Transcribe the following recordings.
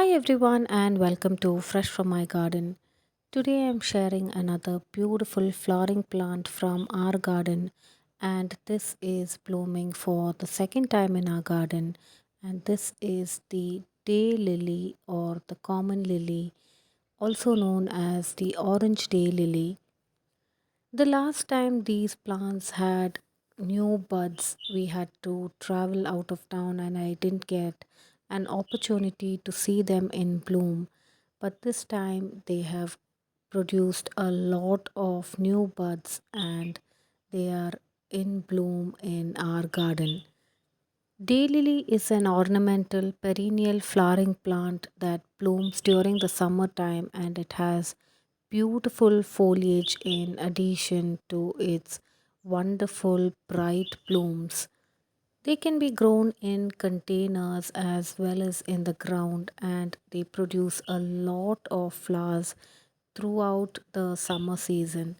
Hi everyone and welcome to Fresh from My Garden. Today I'm sharing another beautiful flowering plant from our garden, and this is blooming for the second time in our garden, and this is the daylily or the common lily, also known as the orange daylily. The last time these plants had new buds, we had to travel out of town, and I didn't get an opportunity to see them in bloom. But this time they have produced a lot of new buds and they are in bloom in our garden. Daylily is an ornamental perennial flowering plant that blooms during the summertime, and it has beautiful foliage in addition to its wonderful bright blooms. They can be grown in containers as well as in the ground, and they produce a lot of flowers throughout the summer season.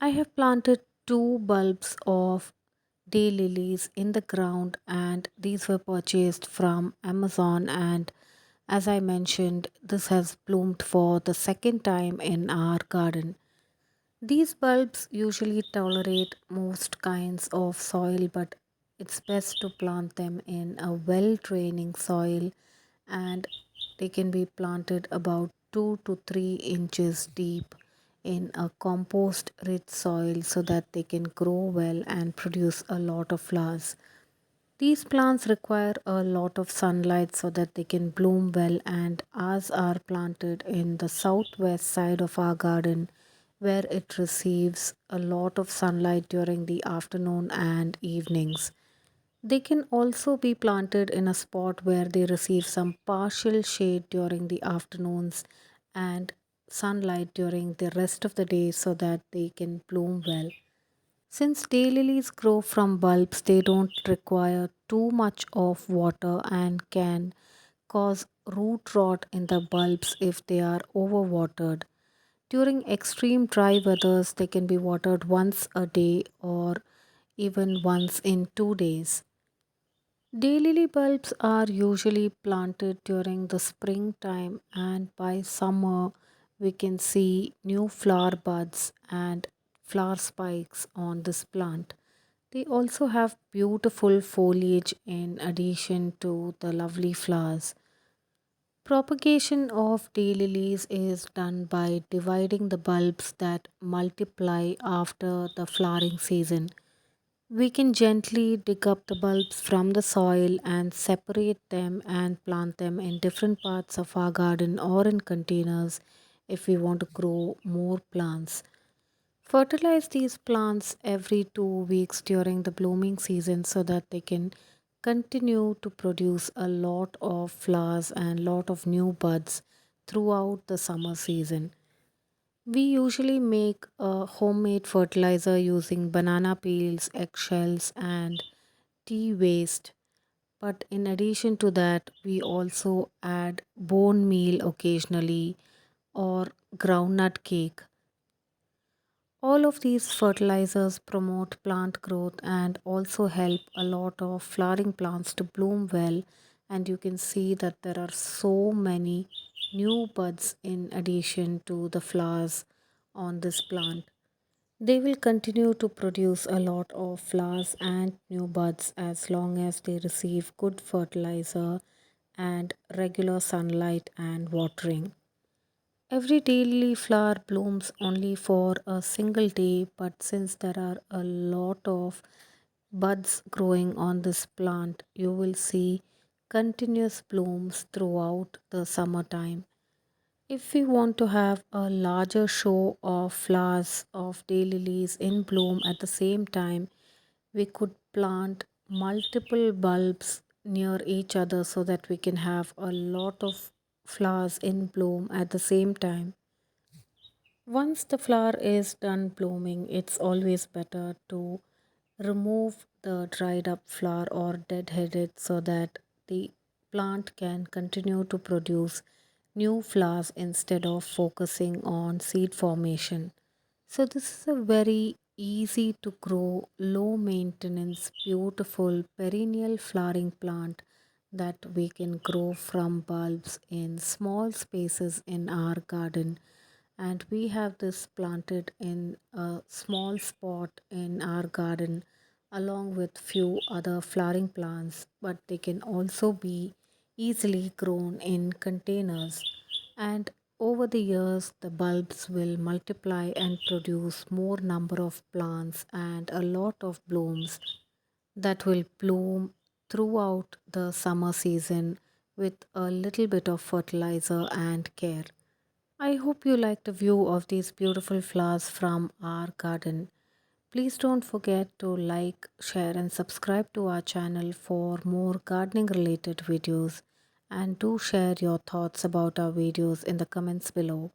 I have planted two bulbs of daylilies in the ground, and these were purchased from Amazon. And as I mentioned, this has bloomed for the second time in our garden. These bulbs usually tolerate most kinds of soil, but it's best to plant them in a well draining soil, and they can be planted about 2 to 3 inches deep in a compost rich soil so that they can grow well and produce a lot of flowers. These plants require a lot of sunlight so that they can bloom well, and ours are planted in the southwest side of our garden where it receives a lot of sunlight during the afternoon and evenings. They can also be planted in a spot where they receive some partial shade during the afternoons and sunlight during the rest of the day so that they can bloom well. Since daylilies grow from bulbs, they don't require too much of water and can cause root rot in the bulbs if they are overwatered. During extreme dry weathers, they can be watered once a day or even once in 2 days. Daylily bulbs are usually planted during the springtime, and by summer, we can see new flower buds and flower spikes on this plant. They also have beautiful foliage in addition to the lovely flowers. Propagation of daylilies is done by dividing the bulbs that multiply after the flowering season. We can gently dig up the bulbs from the soil and separate them and plant them in different parts of our garden or in containers if we want to grow more plants. Fertilize these plants every 2 weeks during the blooming season so that they can continue to produce a lot of flowers and lot of new buds throughout the summer season. We usually make a homemade fertilizer using banana peels, eggshells, and tea waste. But in addition to that, we also add bone meal occasionally or groundnut cake. All of these fertilizers promote plant growth and also help a lot of flowering plants to bloom well. And you can see that there are so many new buds in addition to the flowers on this plant. They will continue to produce a lot of flowers and new buds as long as they receive good fertilizer and regular sunlight and watering. Every daily flower blooms only for a single day, but since there are a lot of buds growing on this plant, you will see continuous blooms throughout the summertime. If we want to have a larger show of flowers of daylilies in bloom at the same time, we could plant multiple bulbs near each other so that we can have a lot of flowers in bloom at the same time. Once the flower is done blooming, it's always better to remove the dried up flower or dead-headed so that the plant can continue to produce new flowers instead of focusing on seed formation. So this is a very easy to grow, low maintenance, beautiful perennial flowering plant that we can grow from bulbs in small spaces in our garden. And we have this planted in a small spot in our garden along with few other flowering plants, but they can also be easily grown in containers. And over the years, the bulbs will multiply and produce more number of plants and a lot of blooms that will bloom throughout the summer season with a little bit of fertilizer and care. I hope you like the view of these beautiful flowers from our garden. Please don't forget to like, share, and subscribe to our channel for more gardening related videos. And do share your thoughts about our videos in the comments below.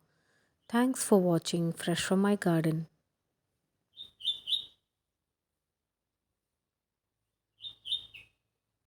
Thanks for watching Fresh from My Garden.